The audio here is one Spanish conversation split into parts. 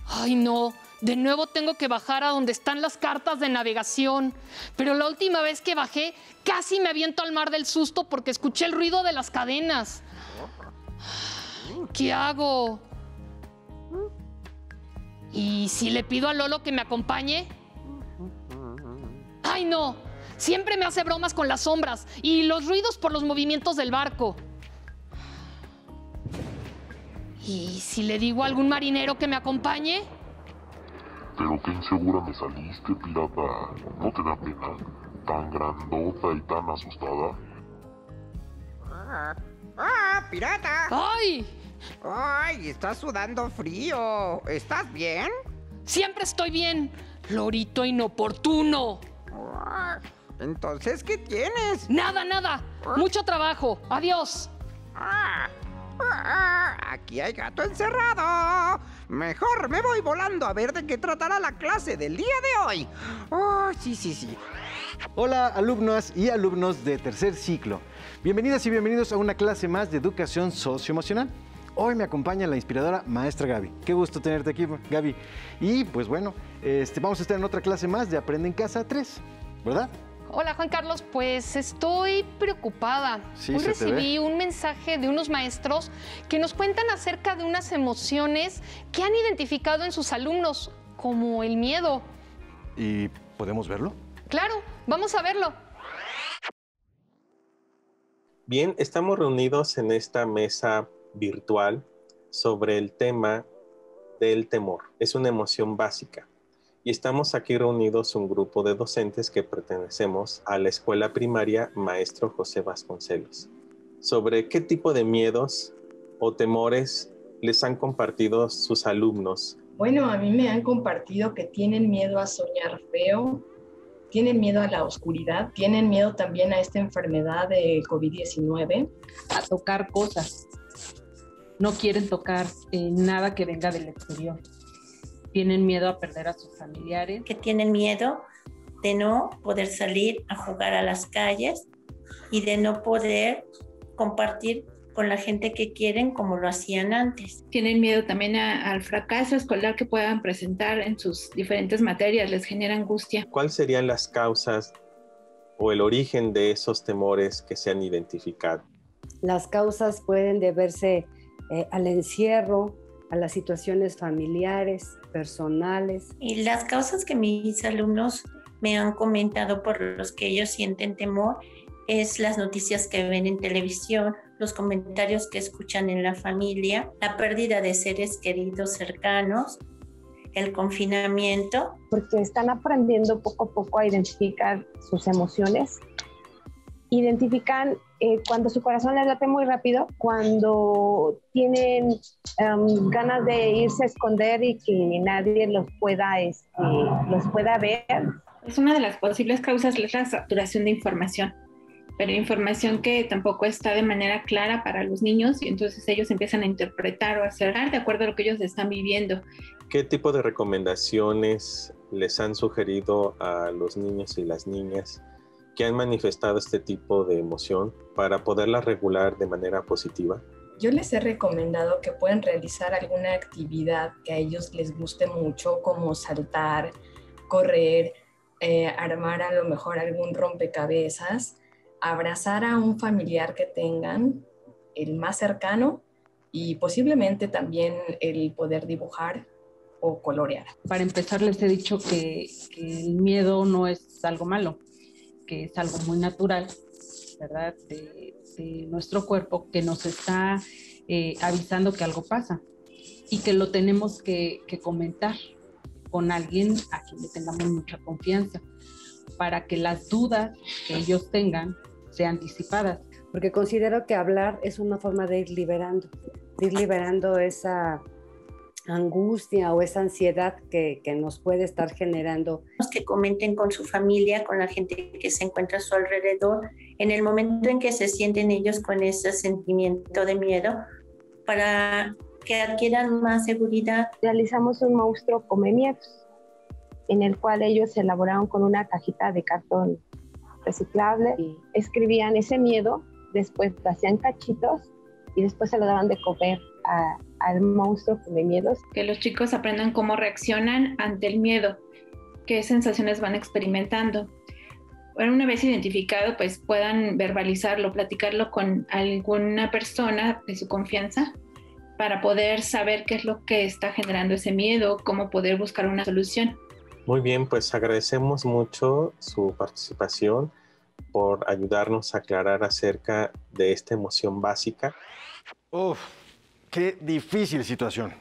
Ay, no. De nuevo tengo que bajar a donde están las cartas de navegación. Pero la última vez que bajé, casi me aviento al mar del susto porque escuché el ruido de las cadenas. ¿Qué hago? ¿Y si le pido a Lolo que me acompañe? ¡Ay, no! Siempre me hace bromas con las sombras y los ruidos por los movimientos del barco. ¿Y si le digo a algún marinero que me acompañe? Pero qué insegura me saliste, pirata. ¿No te da pena? Tan grandota y tan asustada. ¡Pirata! ¡Ay! ¡Ay, estás sudando frío! ¿Estás bien? Siempre estoy bien. Lorito inoportuno. Entonces, ¿qué tienes? Nada, nada. Mucho trabajo. Adiós. Aquí hay gato encerrado. Mejor me voy volando a ver de qué tratará la clase del día de hoy. Sí. Hola, alumnas y alumnos de tercer ciclo. Bienvenidas y bienvenidos a una clase más de educación socioemocional. Hoy me acompaña la inspiradora maestra Gaby. Qué gusto tenerte aquí, Gaby. Y pues bueno, vamos a estar en otra clase más de Aprende en Casa 3, ¿verdad? Hola, Juan Carlos. Pues estoy preocupada. Sí, Hoy se te recibí ve. un mensaje de unos maestros que nos cuentan acerca de unas emociones que han identificado en sus alumnos, como el miedo. ¿Y podemos verlo? Claro, vamos a verlo. Bien, estamos reunidos en esta mesa virtual sobre el tema del temor. Es una emoción básica. Y estamos aquí reunidos un grupo de docentes que pertenecemos a la escuela primaria Maestro José Vasconcelos. Sobre qué tipo de miedos o temores les han compartido sus alumnos. Bueno, a mí me han compartido que tienen miedo a soñar feo, tienen miedo a la oscuridad, tienen miedo también a esta enfermedad de COVID-19. A tocar cosas. No quieren tocar nada que venga del exterior. Tienen miedo a perder a sus familiares. Que tienen miedo de no poder salir a jugar a las calles y de no poder compartir con la gente que quieren como lo hacían antes. Tienen miedo también al fracaso escolar que puedan presentar en sus diferentes materias, les genera angustia. ¿Cuáles serían las causas o el origen de esos temores que se han identificado? Las causas pueden deberse al encierro, a las situaciones familiares, personales. Y las causas que mis alumnos me han comentado por los que ellos sienten temor es las noticias que ven en televisión, los comentarios que escuchan en la familia, la pérdida de seres queridos cercanos, el confinamiento. Porque están aprendiendo poco a poco a identificar sus emociones. Identifican cuando su corazón les late muy rápido, cuando tienen ganas de irse a esconder y que nadie los pueda ver. Es una de las posibles causas es la saturación de información, pero información que tampoco está de manera clara para los niños y entonces ellos empiezan a interpretar o a hacer de acuerdo a lo que ellos están viviendo. ¿Qué tipo de recomendaciones les han sugerido a los niños y las niñas que han manifestado este tipo de emoción para poderla regular de manera positiva? Yo les he recomendado que puedan realizar alguna actividad que a ellos les guste mucho, como saltar, correr, armar a lo mejor algún rompecabezas, abrazar a un familiar que tengan, el más cercano, y posiblemente también el poder dibujar o colorear. Para empezar, les he dicho que el miedo no es algo malo, que es algo muy natural, ¿verdad? De nuestro cuerpo que nos está avisando que algo pasa y que lo tenemos que comentar con alguien a quien le tengamos mucha confianza para que las dudas que ellos tengan sean disipadas. Porque considero que hablar es una forma de ir liberando esa angustia o esa ansiedad que nos puede estar generando. Que comenten con su familia, con la gente que se encuentra a su alrededor, en el momento en que se sienten ellos con ese sentimiento de miedo, para que adquieran más seguridad. Realizamos un monstruo come miedos, en el cual ellos elaboraron con una cajita de cartón reciclable, escribían ese miedo, después lo hacían cachitos y después se lo daban de comer al monstruo come miedos. Que los chicos aprendan cómo reaccionan ante el miedo, qué sensaciones van experimentando. Bueno, una vez identificado, pues puedan verbalizarlo, platicarlo con alguna persona de su confianza para poder saber qué es lo que está generando ese miedo, cómo poder buscar una solución. Muy bien, pues agradecemos mucho su participación por ayudarnos a aclarar acerca de esta emoción básica. Uf, qué difícil situación.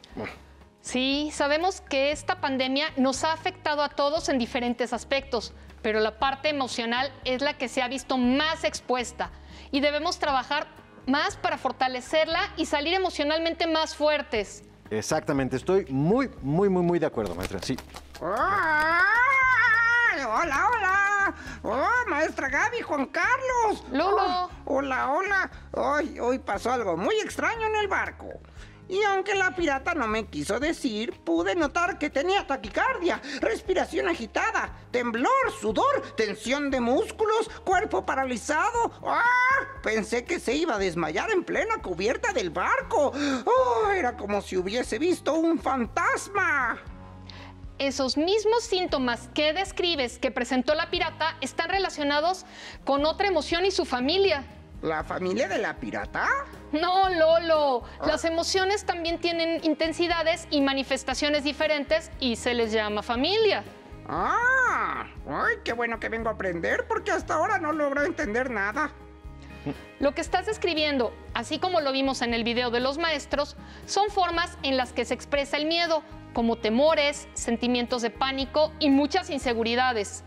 Sí, sabemos que esta pandemia nos ha afectado a todos en diferentes aspectos, pero la parte emocional es la que se ha visto más expuesta y debemos trabajar más para fortalecerla y salir emocionalmente más fuertes. Exactamente, estoy muy de acuerdo, maestra, sí. ¡Hola, hola! ¡Oh, maestra Gaby, Juan Carlos! ¡Lolo! Hola. Hoy pasó algo muy extraño en el barco. Y aunque la pirata no me quiso decir, pude notar que tenía taquicardia, respiración agitada, temblor, sudor, tensión de músculos, cuerpo paralizado. ¡Ah! Pensé que se iba a desmayar en plena cubierta del barco. ¡Oh! Era como si hubiese visto un fantasma. Esos mismos síntomas que describes que presentó la pirata están relacionados con otra emoción y su familia. ¿La familia de la pirata? No, Lolo. Las emociones también tienen intensidades y manifestaciones diferentes y se les llama familia. ¡Ay, qué bueno que vengo a aprender porque hasta ahora no logro entender nada! Lo que estás describiendo, así como lo vimos en el video de los maestros, son formas en las que se expresa el miedo, como temores, sentimientos de pánico y muchas inseguridades.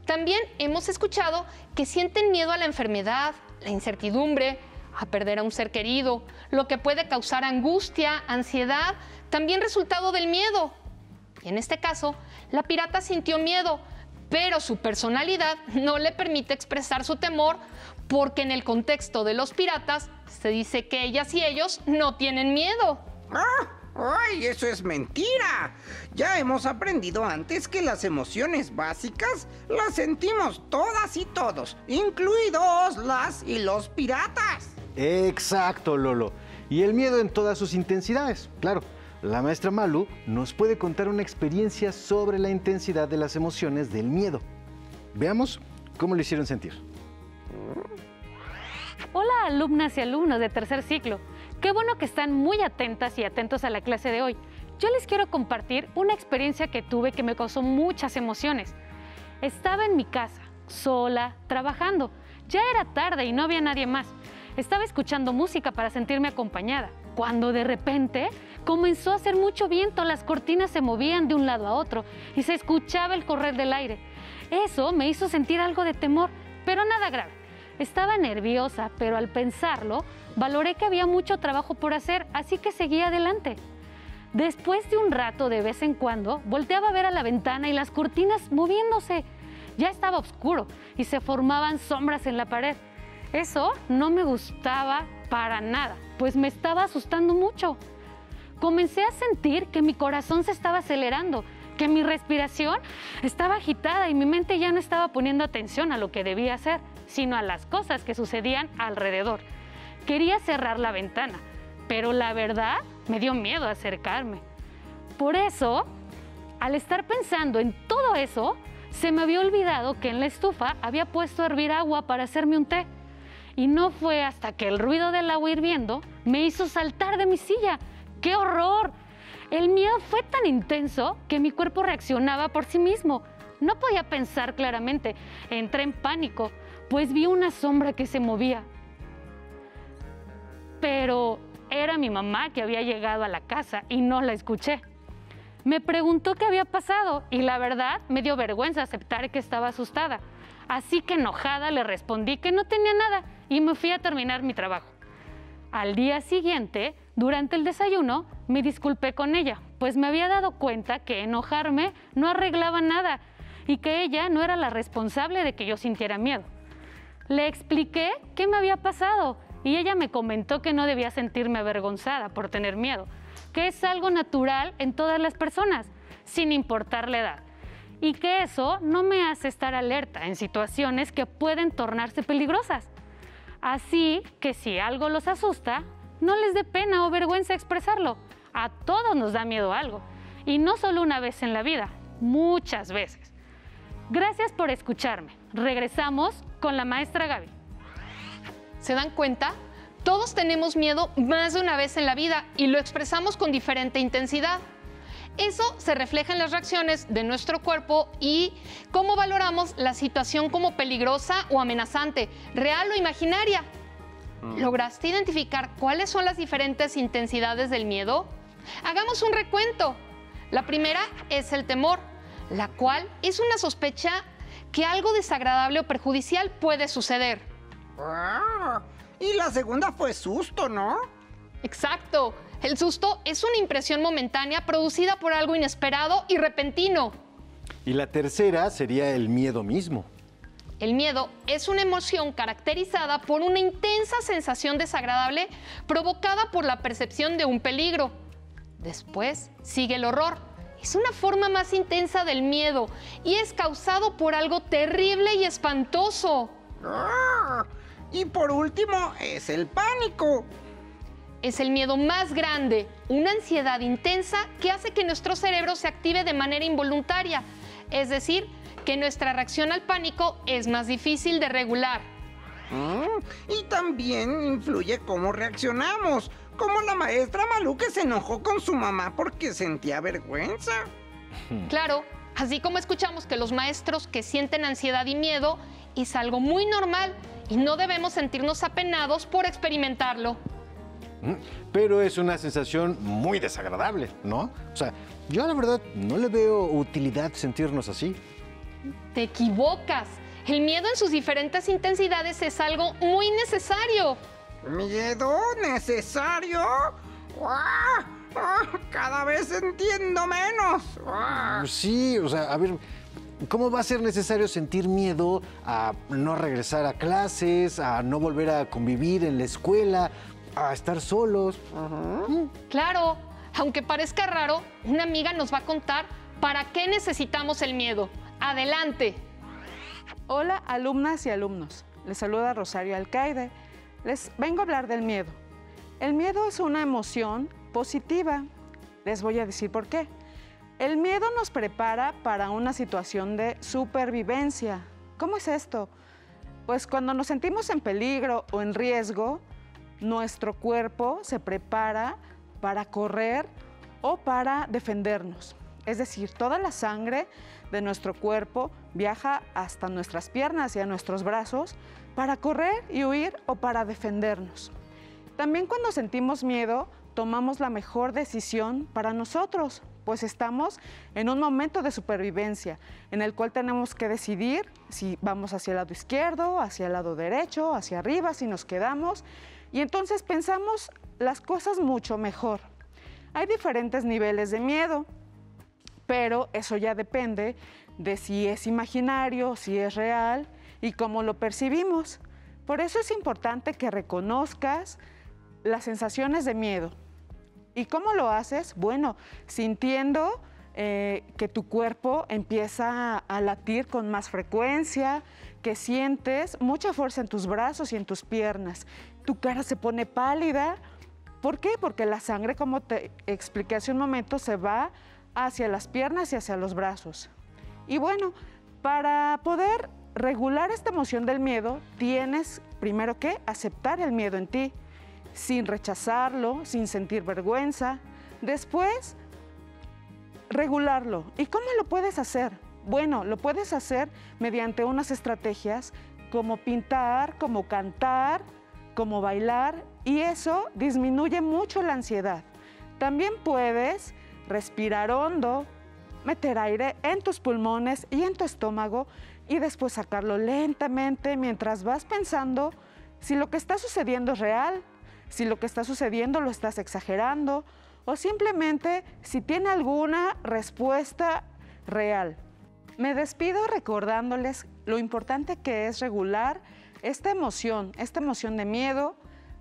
También hemos escuchado que sienten miedo a la enfermedad, la incertidumbre, a perder a un ser querido, lo que puede causar angustia, ansiedad, también resultado del miedo. Y en este caso, la pirata sintió miedo, pero su personalidad no le permite expresar su temor porque en el contexto de los piratas se dice que ellas y ellos no tienen miedo. ¡Ay, eso es mentira! Ya hemos aprendido antes que las emociones básicas las sentimos todas y todos, incluidos las y los piratas. Exacto, Lolo. Y el miedo en todas sus intensidades, claro. La maestra Malu nos puede contar una experiencia sobre la intensidad de las emociones del miedo. Veamos cómo lo hicieron sentir. Hola, alumnas y alumnos de tercer ciclo. Qué bueno que están muy atentas y atentos a la clase de hoy. Yo les quiero compartir una experiencia que tuve que me causó muchas emociones. Estaba en mi casa, sola, trabajando. Ya era tarde y no había nadie más. Estaba escuchando música para sentirme acompañada, cuando de repente comenzó a hacer mucho viento, las cortinas se movían de un lado a otro y se escuchaba el correr del aire. Eso me hizo sentir algo de temor, pero nada grave. Estaba nerviosa, pero al pensarlo, valoré que había mucho trabajo por hacer, así que seguí adelante. Después de un rato, de vez en cuando, volteaba a ver a la ventana y las cortinas moviéndose. Ya estaba oscuro y se formaban sombras en la pared. Eso no me gustaba para nada, pues me estaba asustando mucho. Comencé a sentir que mi corazón se estaba acelerando, que mi respiración estaba agitada y mi mente ya no estaba poniendo atención a lo que debía hacer, sino a las cosas que sucedían alrededor. Quería cerrar la ventana, pero la verdad me dio miedo acercarme. Por eso, al estar pensando en todo eso, se me había olvidado que en la estufa había puesto a hervir agua para hacerme un té. Y no fue hasta que el ruido del agua hirviendo me hizo saltar de mi silla. ¡Qué horror! El miedo fue tan intenso que mi cuerpo reaccionaba por sí mismo. No podía pensar claramente. Entré en pánico, pues vi una sombra que se movía. Pero era mi mamá que había llegado a la casa y no la escuché. Me preguntó qué había pasado y la verdad me dio vergüenza aceptar que estaba asustada. Así que enojada le respondí que no tenía nada y me fui a terminar mi trabajo. Al día siguiente, durante el desayuno, me disculpé con ella, pues me había dado cuenta que enojarme no arreglaba nada y que ella no era la responsable de que yo sintiera miedo. Le expliqué qué me había pasado y ella me comentó que no debía sentirme avergonzada por tener miedo, que es algo natural en todas las personas, sin importar la edad. Y que eso no me hace estar alerta en situaciones que pueden tornarse peligrosas. Así que si algo los asusta, no les dé pena o vergüenza expresarlo. A todos nos da miedo algo. Y no solo una vez en la vida, muchas veces. Gracias por escucharme. Regresamos con la maestra Gaby. ¿Se dan cuenta? Todos tenemos miedo más de una vez en la vida y lo expresamos con diferente intensidad. Eso se refleja en las reacciones de nuestro cuerpo y cómo valoramos la situación como peligrosa o amenazante, real o imaginaria. ¿Lograste identificar cuáles son las diferentes intensidades del miedo? Hagamos un recuento. La primera es el temor, la cual es una sospecha que algo desagradable o perjudicial puede suceder. Y la segunda fue susto, ¿no? Exacto. El susto es una impresión momentánea producida por algo inesperado y repentino. Y la tercera sería el miedo mismo. El miedo es una emoción caracterizada por una intensa sensación desagradable provocada por la percepción de un peligro. Después sigue el horror. Es una forma más intensa del miedo y es causado por algo terrible y espantoso. Y por último es el pánico. Es el miedo más grande, una ansiedad intensa que hace que nuestro cerebro se active de manera involuntaria, es decir, que nuestra reacción al pánico es más difícil de regular. Y también influye cómo reaccionamos, como la maestra Malú que se enojó con su mamá porque sentía vergüenza. Claro, así como escuchamos que los maestros que sienten ansiedad y miedo es algo muy normal y no debemos sentirnos apenados por experimentarlo. Pero es una sensación muy desagradable, ¿no? O sea, yo la verdad no le veo utilidad sentirnos así. Te equivocas. El miedo en sus diferentes intensidades es algo muy necesario. ¿Miedo necesario? Cada vez entiendo menos. Sí, o sea, a ver, ¿cómo va a ser necesario sentir miedo a no regresar a clases, a no volver a convivir en la escuela, a estar solos? Claro, aunque parezca raro, una amiga nos va a contar para qué necesitamos el miedo. Adelante. Hola, alumnas y alumnos. Les saluda Rosario Alcaide. Les vengo a hablar del miedo. El miedo es una emoción positiva. Les voy a decir por qué. El miedo nos prepara para una situación de supervivencia. ¿Cómo es esto? Pues cuando nos sentimos en peligro o en riesgo, nuestro cuerpo se prepara para correr o para defendernos. Es decir, toda la sangre de nuestro cuerpo viaja hasta nuestras piernas y a nuestros brazos para correr y huir o para defendernos. También cuando sentimos miedo, tomamos la mejor decisión para nosotros, pues estamos en un momento de supervivencia en el cual tenemos que decidir si vamos hacia el lado izquierdo, hacia el lado derecho, hacia arriba, si nos quedamos. Y entonces pensamos las cosas mucho mejor. Hay diferentes niveles de miedo, pero eso ya depende de si es imaginario, si es real y cómo lo percibimos. Por eso es importante que reconozcas las sensaciones de miedo. ¿Y cómo lo haces? Bueno, sintiendo que tu cuerpo empieza a latir con más frecuencia, que sientes mucha fuerza en tus brazos y en tus piernas. Tu cara se pone pálida. ¿Por qué? Porque la sangre, como te expliqué hace un momento, se va hacia las piernas y hacia los brazos. Y bueno, para poder regular esta emoción del miedo, tienes primero que aceptar el miedo en ti, sin rechazarlo, sin sentir vergüenza. Después, regularlo. ¿Y cómo lo puedes hacer? Bueno, lo puedes hacer mediante unas estrategias como pintar, como cantar, como bailar, y eso disminuye mucho la ansiedad. También puedes respirar hondo, meter aire en tus pulmones y en tu estómago y después sacarlo lentamente mientras vas pensando si lo que está sucediendo es real, si lo que está sucediendo lo estás exagerando o simplemente si tiene alguna respuesta real. Me despido recordándoles lo importante que es regular esta emoción de miedo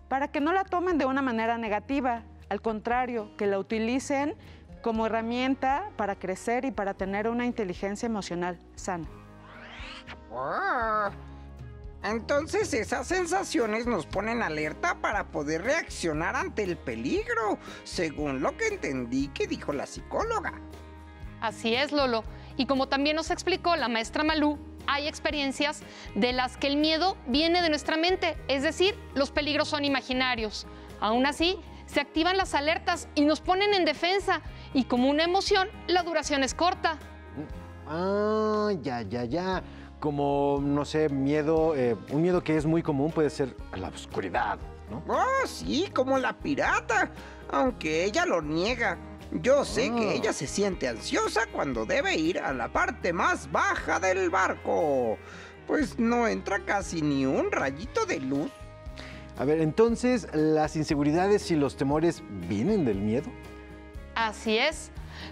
para que no la tomen de una manera negativa, Al contrario, que la utilicen como herramienta para crecer y para tener una inteligencia emocional sana. Entonces esas sensaciones nos ponen alerta para poder reaccionar ante el peligro, según lo que entendí que dijo la psicóloga. Así es, Lolo. Y como también nos explicó la maestra Malú, hay experiencias de las que el miedo viene de nuestra mente, es decir, los peligros son imaginarios. Aún así, se activan las alertas y nos ponen en defensa, y como una emoción, la duración es corta. Ah, ya. Como, no sé, miedo, un miedo que es muy común puede ser a la oscuridad, ¿no? Oh, sí, como la pirata, aunque ella lo niega. Yo sé que ella se siente ansiosa cuando debe ir a la parte más baja del barco, pues no entra casi ni un rayito de luz. A ver, entonces, ¿las inseguridades y los temores vienen del miedo? Así es.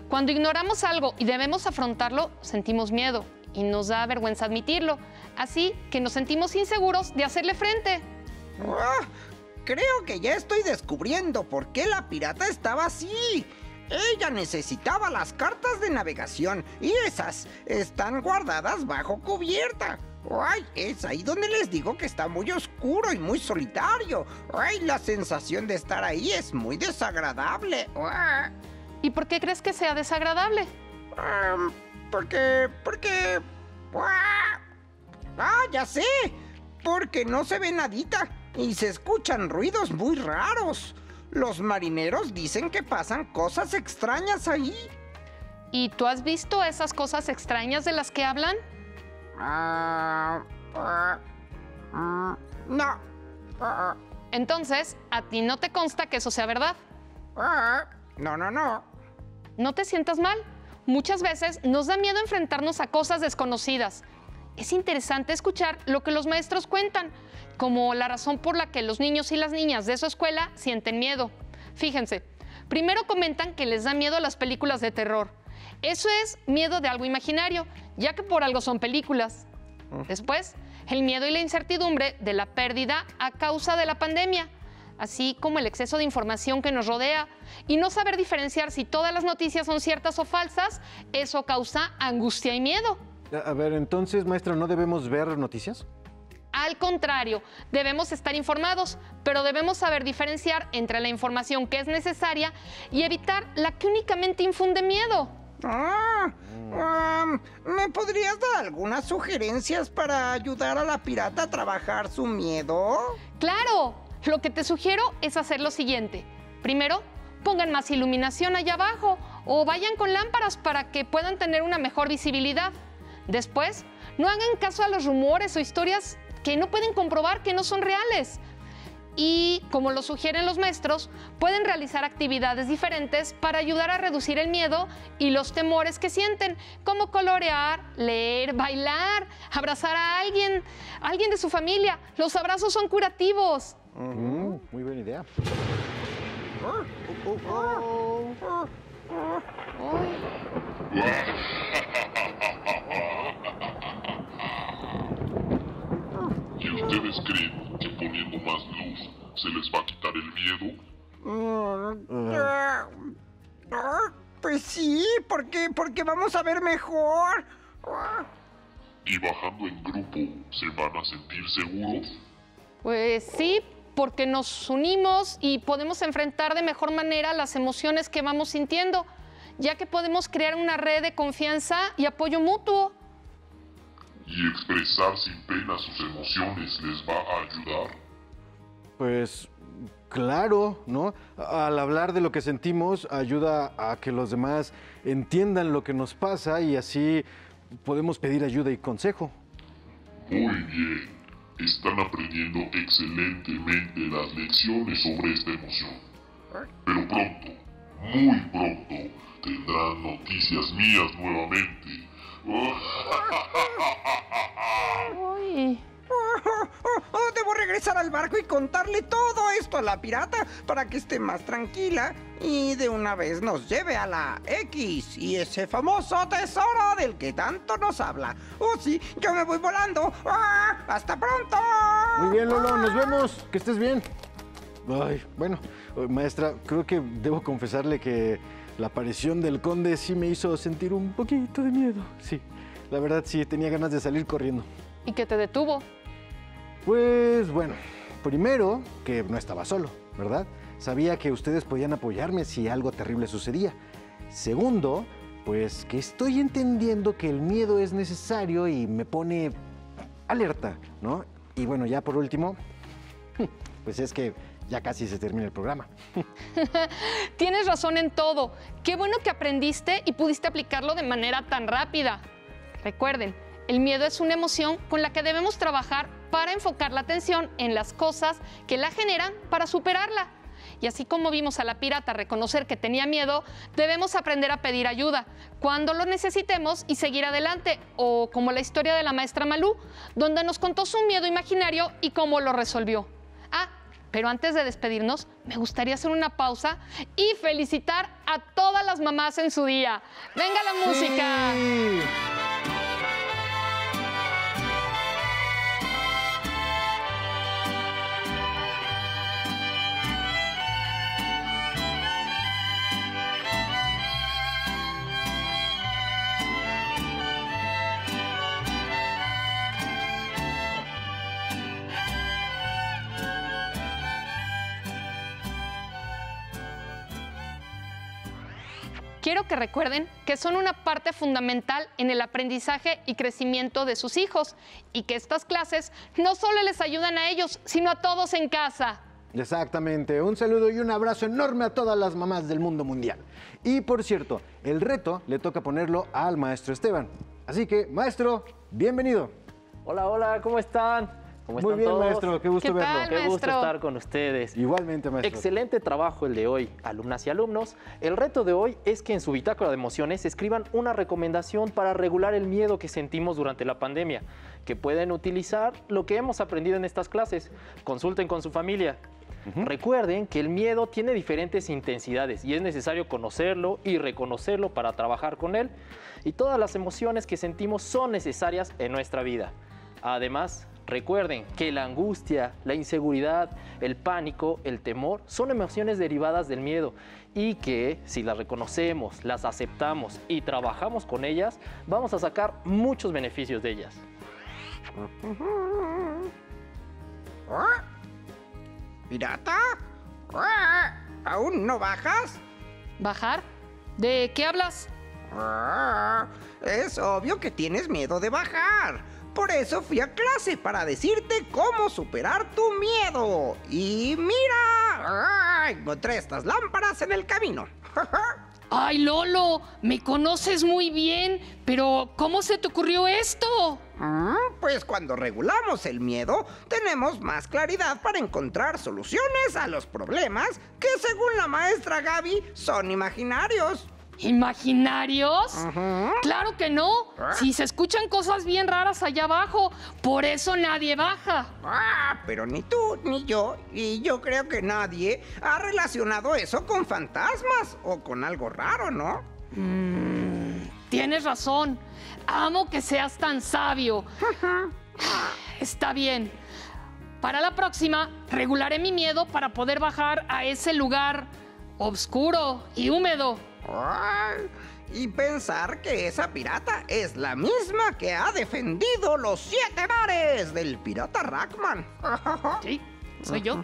Cuando ignoramos algo y debemos afrontarlo, sentimos miedo y nos da vergüenza admitirlo. Así que nos sentimos inseguros de hacerle frente. Creo que ya estoy descubriendo por qué la pirata estaba así. Ella necesitaba las cartas de navegación y esas están guardadas bajo cubierta. Ay, es ahí donde les digo que está muy oscuro y muy solitario. Ay, la sensación de estar ahí es muy desagradable. ¿Y por qué crees que sea desagradable? Porque... ya sé. Porque no se ve nadita y se escuchan ruidos muy raros. Los marineros dicen que pasan cosas extrañas ahí. ¿Y tú has visto esas cosas extrañas de las que hablan? No. Entonces, ¿a ti no te consta que eso sea verdad? No. No te sientas mal. Muchas veces nos da miedo enfrentarnos a cosas desconocidas. Es interesante escuchar lo que los maestros cuentan, como la razón por la que los niños y las niñas de su escuela sienten miedo. Fíjense, primero comentan que les da miedo las películas de terror. Eso es miedo de algo imaginario, ya que por algo son películas. Después, el miedo y la incertidumbre de la pérdida a causa de la pandemia, así como el exceso de información que nos rodea y no saber diferenciar si todas las noticias son ciertas o falsas, eso causa angustia y miedo. A ver, entonces, maestra, ¿no debemos ver noticias? Al contrario, debemos estar informados, pero debemos saber diferenciar entre la información que es necesaria y evitar la que únicamente infunde miedo. ¿Me podrías dar algunas sugerencias para ayudar a la pirata a trabajar su miedo? ¡Claro! Lo que te sugiero es hacer lo siguiente. Primero, pongan más iluminación allá abajo o vayan con lámparas para que puedan tener una mejor visibilidad. Después, no hagan caso a los rumores o historias que no pueden comprobar que no son reales. Y, como lo sugieren los maestros, pueden realizar actividades diferentes para ayudar a reducir el miedo y los temores que sienten, como colorear, leer, bailar, abrazar a alguien de su familia. Los abrazos son curativos. Muy buena idea. ¿Y ustedes creen que poniendo más luz se les va a quitar el miedo? Pues sí, porque vamos a ver mejor. ¿Y bajando en grupo se van a sentir seguros? Pues sí, porque nos unimos y podemos enfrentar de mejor manera las emociones que vamos sintiendo, ya que podemos crear una red de confianza y apoyo mutuo. ¿Y expresar sin pena sus emociones les va a ayudar? Pues claro, ¿no? Al hablar de lo que sentimos ayuda a que los demás entiendan lo que nos pasa y así podemos pedir ayuda y consejo. Muy bien. Están aprendiendo excelentemente las lecciones sobre esta emoción. Pero pronto, muy pronto, tendrán noticias mías nuevamente. Debo regresar al barco y contarle todo esto a la pirata para que esté más tranquila y de una vez nos lleve a la X y ese famoso tesoro del que tanto nos habla. Oh sí, yo me voy volando. ¡Hasta pronto! Muy bien, Lolo, nos vemos. Que estés bien. Ay, bueno, maestra, creo que debo confesarle que la aparición del conde sí me hizo sentir un poquito de miedo. Sí, la verdad sí, tenía ganas de salir corriendo. ¿Y qué te detuvo? Pues bueno, primero que no estaba solo, ¿verdad? Sabía que ustedes podían apoyarme si algo terrible sucedía. Segundo, pues que estoy entendiendo que el miedo es necesario y me pone alerta, ¿no? Y bueno, ya por último, pues es que ya casi se termina el programa. Tienes razón en todo. Qué bueno que aprendiste y pudiste aplicarlo de manera tan rápida. Recuerden, el miedo es una emoción con la que debemos trabajar para enfocar la atención en las cosas que la generan para superarla. Y así como vimos a la pirata reconocer que tenía miedo, debemos aprender a pedir ayuda cuando lo necesitemos y seguir adelante. O como la historia de la maestra Malú, donde nos contó su miedo imaginario y cómo lo resolvió. Ah, pero antes de despedirnos, me gustaría hacer una pausa y felicitar a todas las mamás en su día. ¡Venga la música! Sí. Quiero que recuerden que son una parte fundamental en el aprendizaje y crecimiento de sus hijos y que estas clases no solo les ayudan a ellos, sino a todos en casa. Exactamente, un saludo y un abrazo enorme a todas las mamás del mundo mundial. Y por cierto, el reto le toca ponerlo al maestro Esteban. Así que, maestro, bienvenido. Hola, hola, ¿cómo están? ¿Cómo están Muy bien, todos? maestro, qué gusto verlo. tal, Qué gusto maestro? estar con ustedes. Igualmente, maestro. Excelente trabajo el de hoy, alumnas y alumnos. El reto de hoy es que en su bitácora de emociones escriban una recomendación para regular el miedo que sentimos durante la pandemia, que pueden utilizar lo que hemos aprendido en estas clases. Consulten con su familia. Recuerden que el miedo tiene diferentes intensidades y es necesario conocerlo y reconocerlo para trabajar con él. Y todas las emociones que sentimos son necesarias en nuestra vida. Además, recuerden que la angustia, la inseguridad, el pánico, el temor son emociones derivadas del miedo y que si las reconocemos, las aceptamos y trabajamos con ellas, vamos a sacar muchos beneficios de ellas. ¿Pirata? ¿Aún no bajas? ¿Bajar? ¿De qué hablas? Es obvio que tienes miedo de bajar. Por eso fui a clase para decirte cómo superar tu miedo. Y mira, encontré estas lámparas en el camino. ¡Ay, Lolo! Me conoces muy bien, pero ¿cómo se te ocurrió esto? Pues cuando regulamos el miedo, tenemos más claridad para encontrar soluciones a los problemas que, según la maestra Gaby, son imaginarios. ¿Imaginarios? ¡Claro que no! Si se escuchan cosas bien raras allá abajo, por eso nadie baja. Pero ni tú ni yo, y yo creo que nadie ha relacionado eso con fantasmas o con algo raro, ¿no? Tienes razón. Amo que seas tan sabio. Está bien. Para la próxima, regularé mi miedo para poder bajar a ese lugar oscuro y húmedo. Y pensar que esa pirata es la misma que ha defendido los 7 mares del pirata Rackman. Sí, soy yo.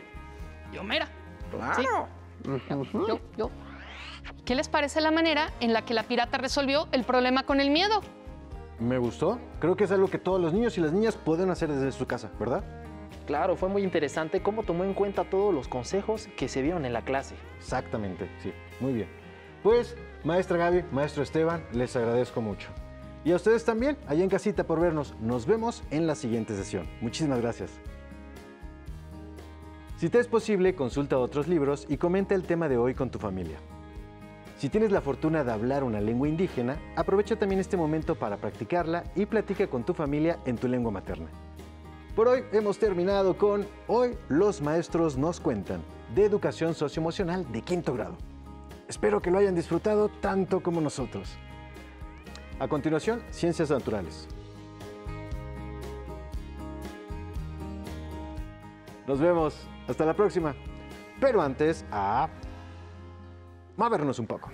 Yo mera. Claro. Sí. Yo. ¿Qué les parece la manera en la que la pirata resolvió el problema con el miedo? Me gustó. Creo que es algo que todos los niños y las niñas pueden hacer desde su casa, ¿verdad? Claro, fue muy interesante cómo tomó en cuenta todos los consejos que se vieron en la clase. Exactamente, sí. Muy bien. Pues, maestra Gaby, maestro Esteban, les agradezco mucho. Y a ustedes también, allá en casita por vernos. Nos vemos en la siguiente sesión. Muchísimas gracias. Si te es posible, consulta otros libros y comenta el tema de hoy con tu familia. Si tienes la fortuna de hablar una lengua indígena, aprovecha también este momento para practicarla y platica con tu familia en tu lengua materna. Por hoy hemos terminado con Hoy los maestros nos cuentan, de educación socioemocional de 5º grado. Espero que lo hayan disfrutado tanto como nosotros. A continuación, Ciencias Naturales. Nos vemos. Hasta la próxima. Pero antes, a movernos un poco.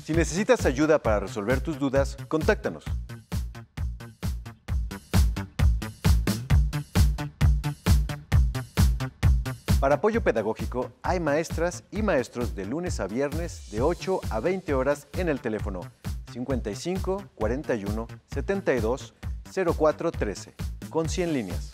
Si necesitas ayuda para resolver tus dudas, contáctanos. Para apoyo pedagógico, hay maestras y maestros de lunes a viernes de 8 a 20 horas en el teléfono 55 41 72 04 13, con 100 líneas.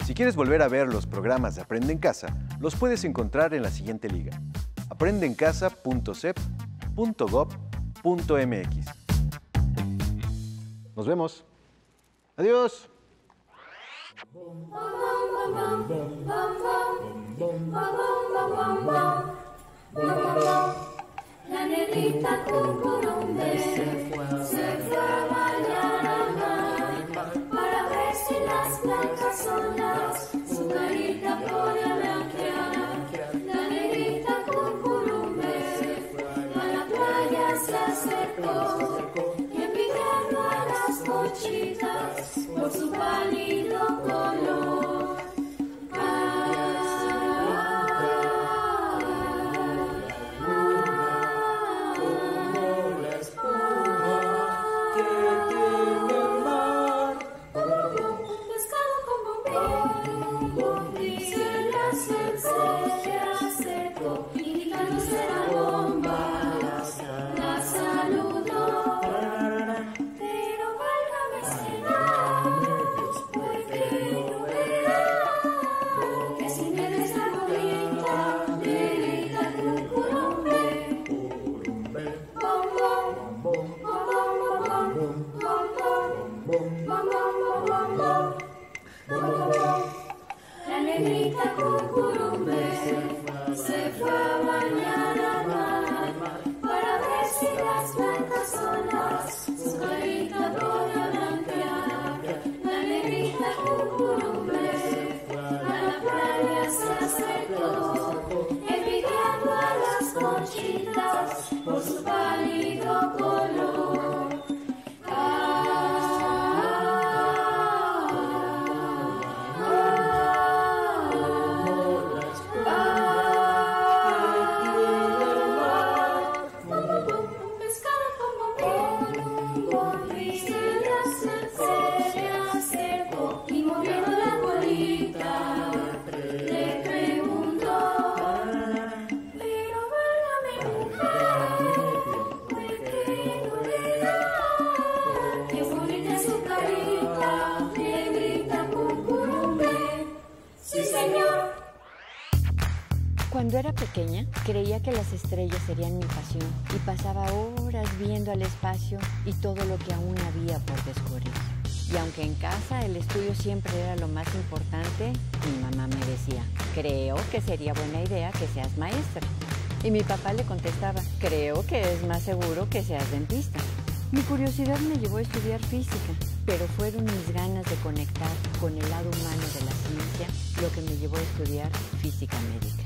Si quieres volver a ver los programas de Aprende en Casa, los puedes encontrar en la siguiente liga: aprendeencasa.cep.gov.mx. Nos vemos. Adiós. La negrita cucurumbe se fue a bañar al mar para ver si las blancas olas su carita podía blanquear. La negrita cucurumbe a la playa se acercó y envidiando a las conchitas por su pálido color. La negrita cucurumbe se fue a bañar al mar para ver si las blancas olas su carita podía blanquear. La negrita cucurumbe a la playa se acercó, envidiando a las conchitas por su pálido color. Cuando era pequeña, creía que las estrellas serían mi pasión y pasaba horas viendo al espacio y todo lo que aún había por descubrir. Y aunque en casa el estudio siempre era lo más importante, mi mamá me decía, creo que sería buena idea que seas maestra. Y mi papá le contestaba, creo que es más seguro que seas dentista. Mi curiosidad me llevó a estudiar física, pero fueron mis ganas de conectar con el lado humano de la ciencia lo que me llevó a estudiar física médica.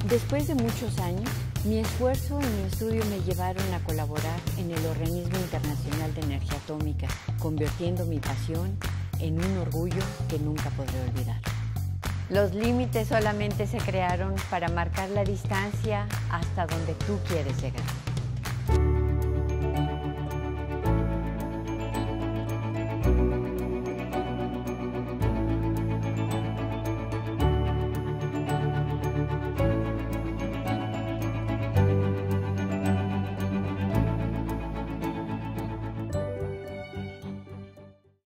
Después de muchos años, mi esfuerzo y mi estudio me llevaron a colaborar en el Organismo Internacional de Energía Atómica, convirtiendo mi pasión en un orgullo que nunca podré olvidar. Los límites solamente se crearon para marcar la distancia hasta donde tú quieres llegar.